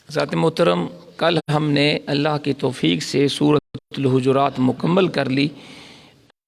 ذات محترم، کل ہم نے اللہ کی توفیق سے سورۃ الحجرات مکمل کر لی۔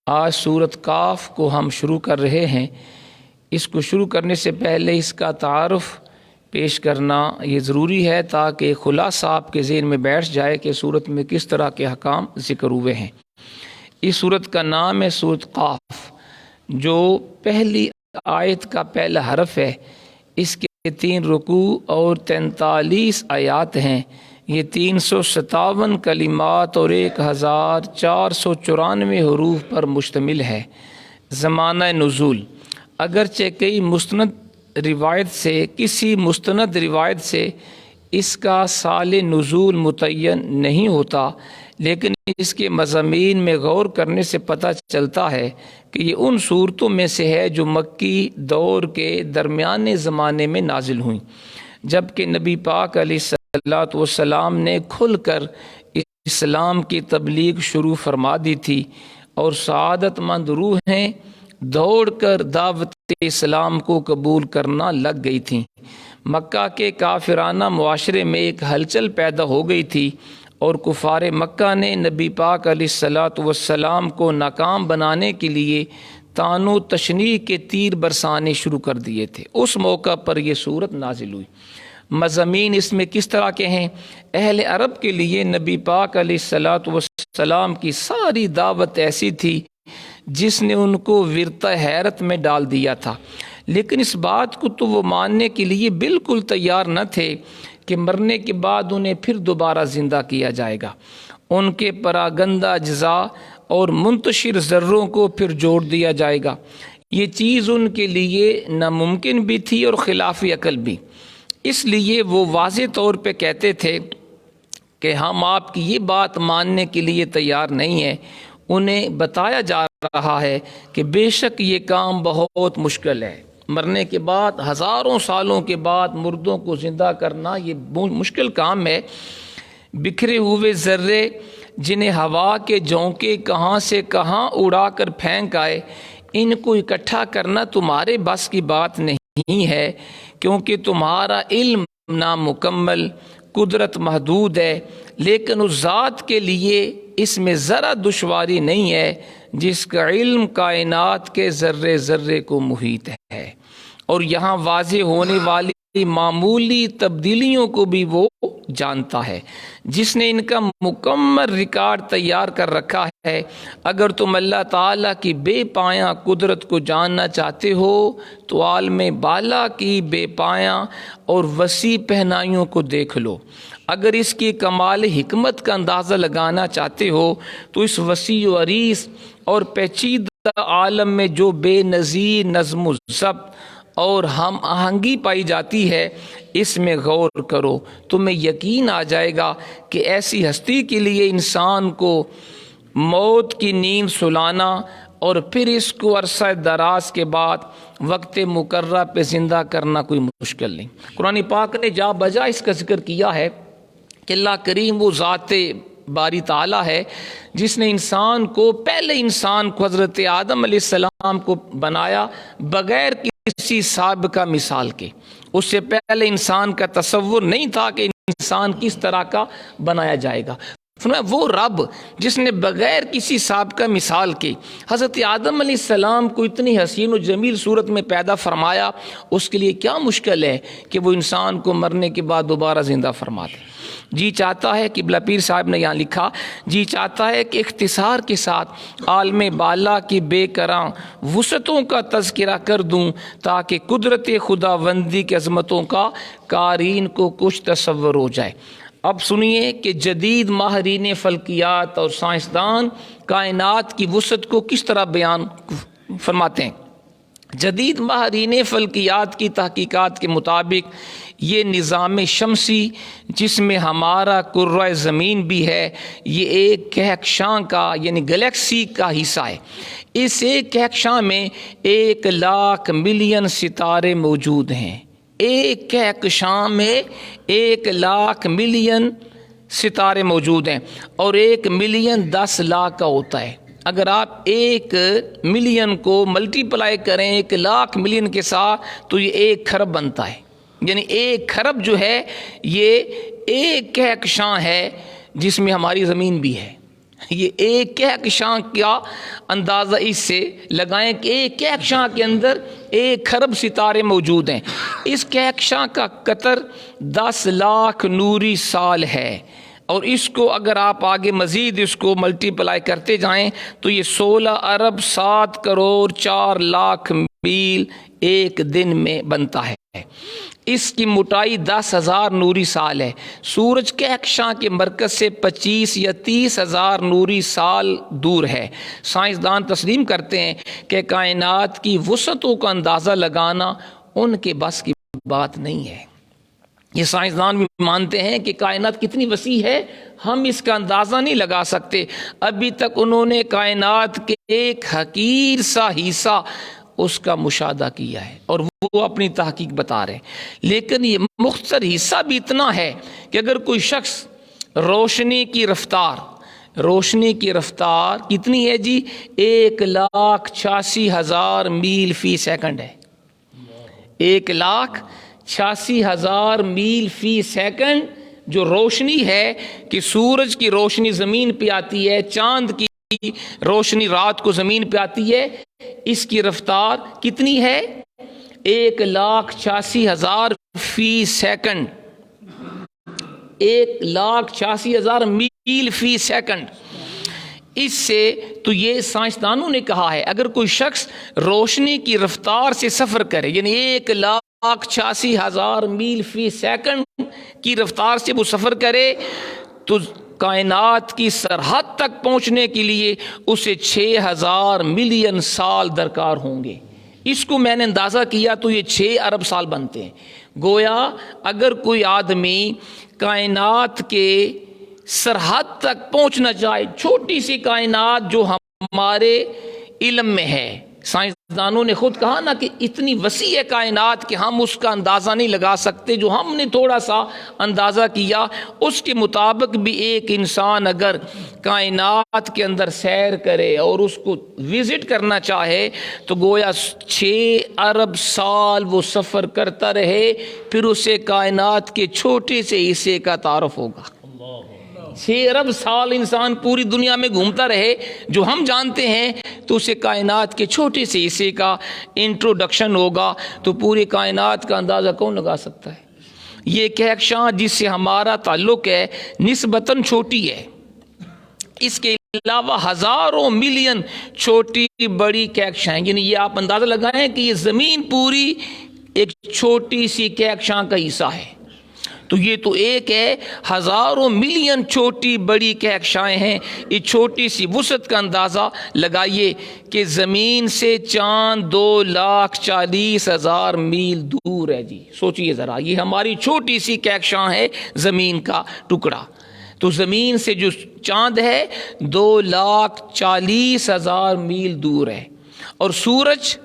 آج سورۃ کاف کو ہم شروع کر رہے ہیں۔ اس کو شروع کرنے سے پہلے اس کا تعارف پیش کرنا یہ ضروری ہے تاکہ خلاصہ آپ کے ذہن میں بیٹھ جائے کہ سورت میں کس طرح کے احکام ذکر ہوئے ہیں۔ اس سورت کا نام ہے سورۃ قاف، جو پہلی آیت کا پہلا حرف ہے۔ اس کے 3 رکوع اور 43 آیات ہیں۔ یہ 357 کلمات اور 1494 حروف پر مشتمل ہے۔ زمانہ نزول، اگرچہ کسی مستند روایت سے اس کا سال نزول متعین نہیں ہوتا، لیکن اس کے مضامین میں غور کرنے سے پتہ چلتا ہے کہ یہ ان صورتوں میں سے ہے جو مکی دور کے درمیانے زمانے میں نازل ہوئیں، جبکہ نبی پاک علیہ السلام نے کھل کر اسلام کی تبلیغ شروع فرما دی تھی اور سعادت مند روحیں دوڑ کر دعوت اسلام کو قبول کرنا لگ گئی تھیں۔ مکہ کے کافرانہ معاشرے میں ایک ہلچل پیدا ہو گئی تھی اور کفار مکہ نے نبی پاک علیہ السلام کو ناکام بنانے کے لیے طعن و تشنیع کے تیر برسانے شروع کر دیے تھے۔ اس موقع پر یہ صورت نازل ہوئی۔ مضامین اس میں کس طرح کے ہیں؟ اہل عرب کے لیے نبی پاک علیہ السلام کی ساری دعوت ایسی تھی جس نے ان کو ورطہ حیرت میں ڈال دیا تھا، لیکن اس بات کو تو وہ ماننے کے لیے بالکل تیار نہ تھے کہ مرنے کے بعد انہیں پھر دوبارہ زندہ کیا جائے گا۔ ان کے پراگندہ اجزاء اور منتشر ذروں کو پھر جوڑ دیا جائے گا۔ یہ چیز ان کے لیے ناممکن بھی تھی اور خلاف عقل بھی۔ اس لیے وہ واضح طور پہ کہتے تھے کہ ہم آپ کی یہ بات ماننے کے لیے تیار نہیں ہیں۔ انہیں بتایا جا رہا ہے کہ بے شک یہ کام بہت مشکل ہے۔ مرنے کے بعد ہزاروں سالوں کے بعد مردوں کو زندہ کرنا یہ مشکل کام ہے۔ بکھرے ہوئے ذرے جنہیں ہوا کے جھونکے کہاں سے کہاں اڑا کر پھینک آئے، ان کو اکٹھا کرنا تمہارے بس کی بات نہیں ہے، کیونکہ تمہارا علم نامکمل، قدرت محدود ہے، لیکن اس ذات کے لیے اس میں ذرا دشواری نہیں ہے جس کا علم کائنات کے ذرے ذرے کو محیط ہے، اور یہاں واضح ہونے والی معمولی تبدیلیوں کو بھی وہ جانتا ہے، جس نے ان کا مکمل ریکارڈ تیار کر رکھا ہے۔ اگر تم اللہ تعالیٰ کی بے پایاں قدرت کو جاننا چاہتے ہو تو عالم بالا کی بے پایاں اور وسیع پہنائیوں کو دیکھ لو۔ اگر اس کی کمال حکمت کا اندازہ لگانا چاہتے ہو تو اس وسیع و عریض اور پیچیدہ عالم میں جو بے نظیر نظم و ضبط اور ہم آہنگی پائی جاتی ہے، اس میں غور کرو۔ تمہیں یقین آ جائے گا کہ ایسی ہستی کے لیے انسان کو موت کی نیند سلانا اور پھر اس کو عرصہ دراز کے بعد وقت مقررہ پہ زندہ کرنا کوئی مشکل نہیں۔ قرآن پاک نے جا بجا اس کا ذکر کیا ہے کہ اللہ کریم وہ ذات باری تعالیٰ ہے جس نے پہلے انسان کو حضرت آدم علیہ السلام کو بنایا بغیر کسی سابقہ مثال کے۔ اس سے پہلے انسان کا تصور نہیں تھا کہ انسان کس طرح کا بنایا جائے گا۔ وہ رب جس نے بغیر کسی سابقہ مثال کے حضرت آدم علیہ السلام کو اتنی حسین و جمیل صورت میں پیدا فرمایا، اس کے لیے کیا مشکل ہے کہ وہ انسان کو مرنے کے بعد دوبارہ زندہ فرما دے۔ جی چاہتا ہے، قبلہ پیر صاحب نے یہاں لکھا، جی چاہتا ہے کہ اختصار کے ساتھ عالم بالا کی بے کراں وسعتوں کا تذکرہ کر دوں تاکہ قدرت خداوندی کی عظمتوں کا قارئین کو کچھ تصور ہو جائے۔ اب سنیے کہ جدید ماہرین فلکیات اور سائنسدان کائنات کی وسعت کو کس طرح بیان فرماتے ہیں۔ جدید ماہرین فلکیات کی تحقیقات کے مطابق یہ نظام شمسی جس میں ہمارا کرۂ زمین بھی ہے، یہ ایک کہکشاں کا یعنی گلیکسی کا حصہ ہے۔ اس ایک کہکشاں میں 1,00,000 ملین ستارے موجود ہیں۔ ایک کہکشاں میں 1,00,000 ملین ستارے موجود ہیں، اور 1 ملین 10 لاکھ کا ہوتا ہے۔ اگر آپ 1 ملین کو ملٹی پلائی کریں 1,00,000 ملین کے ساتھ تو یہ 1 کھرب بنتا ہے۔ یعنی 1 کھرب جو ہے یہ ایک کہکشاں ہے جس میں ہماری زمین بھی ہے. یہ ایک کہکشاں کا اندازہ اس سے لگائیں کہ ایک کہکشاں کے اندر 1 کھرب ستارے موجود ہیں. اس کہکشاں کا قطر 10 لاکھ نوری سال ہے، اور اس کو اگر آپ آگے مزید اس کو ملٹی پلائی کرتے جائیں تو یہ 16 ارب 7 کروڑ 4 لاکھ میل ایک دن میں بنتا ہے. اس کی موٹائی 10,000 نوری سال ہے. سورج کہکشاں کے مرکز سے 25 یا 30 ہزار نوری سال دور ہے. سائنسدان تسلیم کرتے ہیں کہ کائنات کی وسعتوں کا اندازہ لگانا ان کے بس کی بات نہیں ہے. یہ سائنسدان بھی مانتے ہیں کہ کائنات کتنی وسیع ہے، ہم اس کا اندازہ نہیں لگا سکتے. ابھی تک انہوں نے کائنات کے ایک حقیر سا حصہ اس کا مشاہدہ کیا ہے اور وہ اپنی تحقیق بتا رہے ہیں. لیکن یہ مختصر حصہ بھی اتنا ہے کہ اگر کوئی شخص روشنی کی رفتار کتنی ہے جی؟ 1,86,000 میل فی سیکنڈ ہے. 1,86,000 میل فی سیکنڈ جو روشنی ہے کہ سورج کی روشنی زمین پہ آتی ہے، چاند کی روشنی رات کو زمین پہ آتی ہے، اس کی رفتار کتنی ہے؟ 1,86,000 فی سیکنڈ، 1,86,000 میل فی سیکنڈ. اس سے تو یہ سائنسدانوں نے کہا ہے اگر کوئی شخص روشنی کی رفتار سے سفر کرے، یعنی 1,86,000 میل فی سیکنڈ کی رفتار سے وہ سفر کرے، تو کائنات کی سرحد تک پہنچنے کے لیے اسے 6,000 ملین سال درکار ہوں گے. اس کو میں نے اندازہ کیا تو یہ 6 ارب سال بنتے ہیں. گویا اگر کوئی آدمی کائنات کے سرحد تک پہنچنا چاہے، چھوٹی سی کائنات جو ہمارے علم میں ہے، سائنسدانوں نے خود کہا نا کہ اتنی وسیع ہے کائنات کہ ہم اس کا اندازہ نہیں لگا سکتے. جو ہم نے تھوڑا سا اندازہ کیا اس کے مطابق بھی ایک انسان اگر کائنات کے اندر سیر کرے اور اس کو وزٹ کرنا چاہے تو گویا 6 ارب سال وہ سفر کرتا رہے، پھر اسے کائنات کے چھوٹے سے حصے کا تعارف ہوگا. 6 ارب سال انسان پوری دنیا میں گھومتا رہے جو ہم جانتے ہیں تو اسے کائنات کے چھوٹے سے حصے کا انٹروڈکشن ہوگا. تو پوری کائنات کا اندازہ کون لگا سکتا ہے؟ یہ کہکشاں جس سے ہمارا تعلق ہے نسبتاً چھوٹی ہے. اس کے علاوہ ہزاروں ملین چھوٹی بڑی کہکشاں، یعنی یہ آپ اندازہ لگائیں کہ یہ زمین پوری ایک چھوٹی سی کہکشاں کا حصہ ہے. تو یہ تو ایک ہے، ہزاروں ملین چھوٹی بڑی کہکشائیں ہیں. یہ چھوٹی سی وسعت کا اندازہ لگائیے کہ زمین سے چاند 2,40,000 میل دور ہے جی. سوچئے ذرا، یہ ہماری چھوٹی سی کہکشاں ہے زمین کا ٹکڑا. تو زمین سے جو چاند ہے 2,40,000 میل دور ہے، اور سورج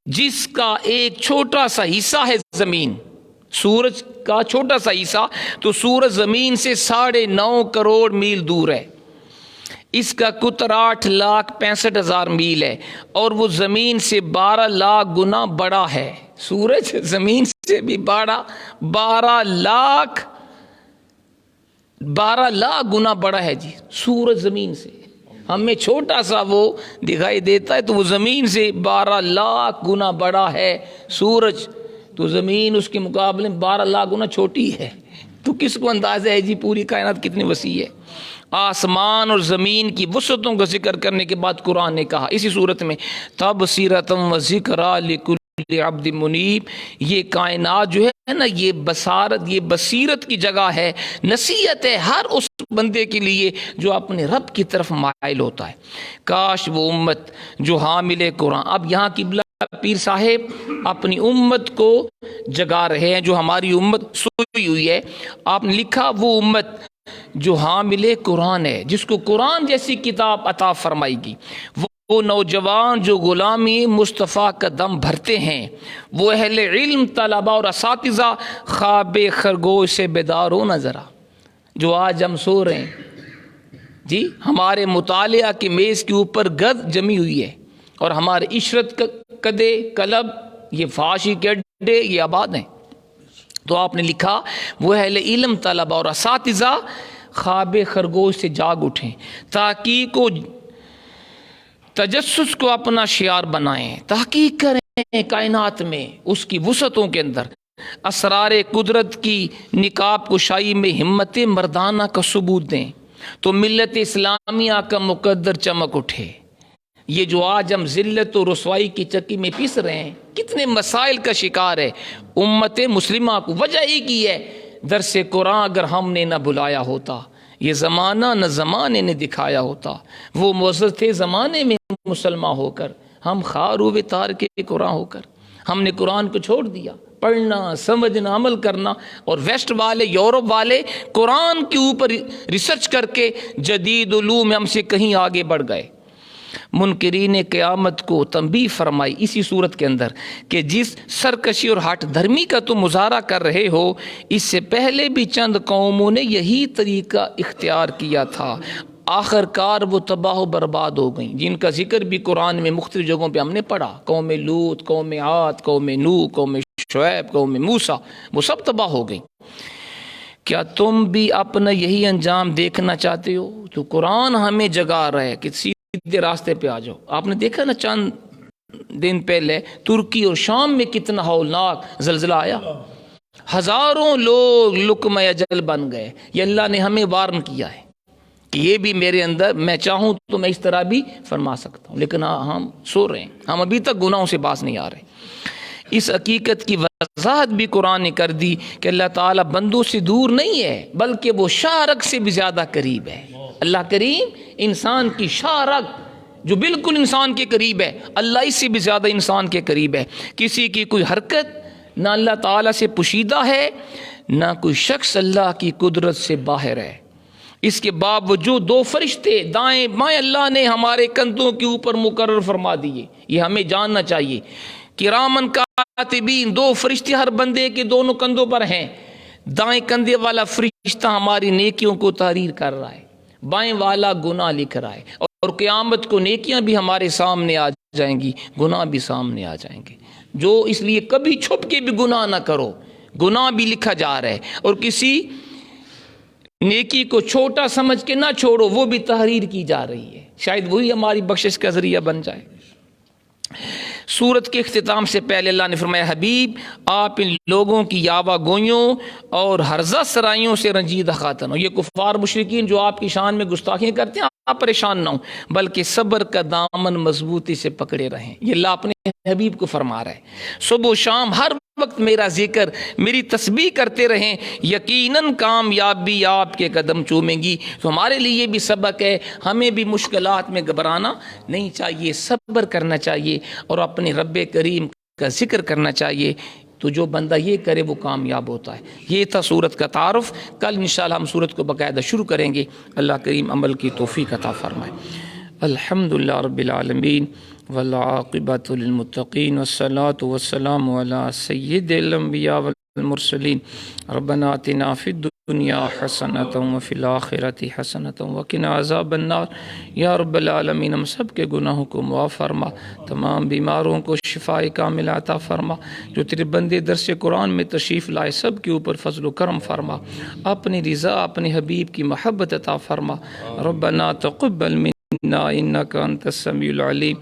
جس کا ایک چھوٹا سا حصہ ہے زمین، سورج کا چھوٹا سا حصہ، تو سورج زمین سے 9.5 کروڑ میل دور ہے. اس کا قطر 8,65,000 میل ہے، اور وہ زمین سے 12 لاکھ گنا بڑا ہے. سورج زمین سے بھی 12 لاکھ گنا بڑا ہے جی. سورج زمین سے ہمیں چھوٹا سا وہ دکھائی دیتا ہے، تو وہ زمین سے 12 لاکھ گنا بڑا ہے سورج. تو زمین اس کے مقابلے میں 12 لاکھ گنا چھوٹی ہے. تو کس کو اندازہ ہے جی پوری کائنات کتنی وسیع ہے؟ آسمان اور زمین کی وسعتوں کا ذکر کرنے کے بعد قرآن نے کہا اسی صورت میں تبصرۃ و ذکریٰ لکل عبد منیب، یہ کائنات جو ہے نا، یہ بصیرت کی جگہ ہے، نصیحت ہے ہر اس بندے کے لیے جو اپنے رب کی طرف مائل ہوتا ہے. کاش وہ امت جو حامل قرآن. اب یہاں قبلہ پیر صاحب اپنی امت کو جگا رہے ہیں، جو ہماری امت سوئی ہوئی ہے. آپ نے لکھا وہ امت جو حامل قرآن ہے، جس کو قرآن جیسی کتاب عطا فرمائے گی، وہ نوجوان جو غلامی مصطفیٰ کا دم بھرتے ہیں، وہ اہل علم طلبہ اور اساتذہ خواب خرگوش سے بیدار ہو نہ ذرا. جو آج ہم سو رہے ہیں جی، ہمارے مطالعہ کی میز کے اوپر گد جمی ہوئی ہے، اور ہمارے عشرت کدے قلب، یہ فحاشی کے اڈے یہ آباد ہیں. تو آپ نے لکھا وہ اہل علم طلبہ اور اساتذہ خواب خرگوش سے جاگ اٹھیں، تحقیق و تجسس کو اپنا شعار بنائیں، تحقیق کریں کائنات میں، اس کی وسعتوں کے اندر، اسرار قدرت کی نقاب کشائی میں ہمت مردانہ کا ثبوت دیں تو ملت اسلامیہ کا مقدر چمک اٹھے۔ یہ جو آج ہم ذلت و رسوائی کی چکی میں پیس رہے ہیں، کتنے مسائل کا شکار ہے امت مسلمہ کو، وجہ ایک ہی ہے، درس قرآن اگر ہم نے نہ بلایا ہوتا، یہ زمانہ نہ زمانے نے دکھایا ہوتا، وہ معزز تھے زمانے میں مسلمان ہو کر، ہم خار ہوئے تار کے قرآن ہو کر، ہم نے قرآن کو چھوڑ دیا، پڑھنا سمجھنا عمل کرنا، اور ویسٹ والے یورپ والے قرآن کے اوپر ریسرچ کر کے جدید علوم ہم سے کہیں آگے بڑھ گئے۔ منکرین قیامت کو تنبیہ فرمائی اسی صورت کے اندر کہ جس سرکشی اور ہٹ دھرمی کا تم مظاہرہ کر رہے ہو، اس سے پہلے بھی چند قوموں نے یہی طریقہ اختیار کیا تھا، آخر کار وہ تباہ و برباد ہو گئیں، جن کا ذکر بھی قرآن میں مختلف جگہوں پہ ہم نے پڑھا، قوم لوط، قوم عاد، قوم نوح، قوم شعیب، قوم موسیٰ، وہ سب تباہ ہو گئیں۔ کیا تم بھی اپنا یہی انجام دیکھنا چاہتے ہو؟ تو قرآن ہمیں جگا رہا ہے کہ سیدھے راستے پہ آ جاؤ۔ آپ نے دیکھا نا چند دن پہلے ترکی اور شام میں کتنا ہولناک زلزلہ آیا، ہزاروں لوگ لقمہ اجل بن گئے۔ یہ اللہ نے ہمیں وارن کیا ہے کہ یہ بھی میرے اندر، میں چاہوں تو میں اس طرح بھی فرما سکتا ہوں، لیکن ہم سو رہے ہیں، ہم ابھی تک گناہوں سے باز نہیں آ رہے۔ اس حقیقت کی وضاحت بھی قرآن نے کر دی کہ اللہ تعالیٰ بندوں سے دور نہیں ہے، بلکہ وہ شارک سے بھی زیادہ قریب ہے۔ اللہ کریم انسان کی شارک جو بالکل انسان کے قریب ہے، اللہ اس سے بھی زیادہ انسان کے قریب ہے۔ کسی کی کوئی حرکت نہ اللہ تعالیٰ سے پوشیدہ ہے، نہ کوئی شخص اللہ کی قدرت سے باہر ہے۔ اس کے باوجود دو فرشتے دائیں بائیں اللہ نے ہمارے کندھوں کے اوپر مقرر فرما دیے، یہ ہمیں جاننا چاہیے۔ کرامن کاتبین، دو فرشتے ہر بندے کے دونوں کندھوں پر ہیں۔ دائیں کندھے والا فرشتہ ہماری نیکیوں کو تحریر کر رہا ہے، بائیں والا گناہ لکھ رہا ہے، اور قیامت کو نیکیاں بھی ہمارے سامنے آ جائیں گی، گناہ بھی سامنے آ جائیں گے۔ جو اس لیے کبھی چھپ کے بھی گناہ نہ کرو، گناہ بھی لکھا جا رہا ہے، اور کسی نیکی کو چھوٹا سمجھ کے نہ چھوڑو، وہ بھی تحریر کی جا رہی ہے، شاید وہی ہماری بخشش کا ذریعہ بن جائے۔ سورت کے اختتام سے پہلے اللہ نے فرمایا، حبیب آپ ان لوگوں کی یاوہ گوئیوں اور ہرزہ سرائیوں سے رنجیدہ خاطر ہو۔ یہ کفار مشرکین جو آپ کی شان میں گستاخیاں کرتے ہیں، آپ پریشان نہ ہوں، بلکہ صبر کا دامن مضبوطی سے پکڑے رہیں۔ یہ اللہ اپنے حبیب کو فرما رہا ہے، صبح و شام ہر وقت میرا ذکر، میری تسبیح کرتے رہیں، یقیناً کامیابی آپ کے قدم چومیں گی۔ تو ہمارے لیے بھی سبق ہے، ہمیں بھی مشکلات میں گھبرانا نہیں چاہیے، صبر کرنا چاہیے اور اپنے رب کریم کا ذکر کرنا چاہیے۔ تو جو بندہ یہ کرے وہ کامیاب ہوتا ہے۔ یہ تھا سورت کا تعارف۔ کل انشاءاللہ ہم سورت کو باقاعدہ شروع کریں گے۔ اللہ کریم عمل کی توفیق عطا فرمائے۔ الحمدللہ رب العالمین والعاقبۃ للمتقین والصلاة والسلام علی سید الانبیاء والمرسلین۔ ربنا آتنا فی الدنیا حسنۃ وفی الآخرۃ حسنۃ وقنا عذاب النار۔ یا رب العالمین ہم سب کے گناہوں کو معاف فرما، تمام بیماروں کو شفاء کاملہ عطا فرما۔ جو تیرے بندے درس قرآن میں تشریف لائے سب کے اوپر فضل و کرم فرما، اپنی رضا اپنے حبیب کی محبت عطا فرما۔ ربنا تقبل منا انک انت السمیع العلیم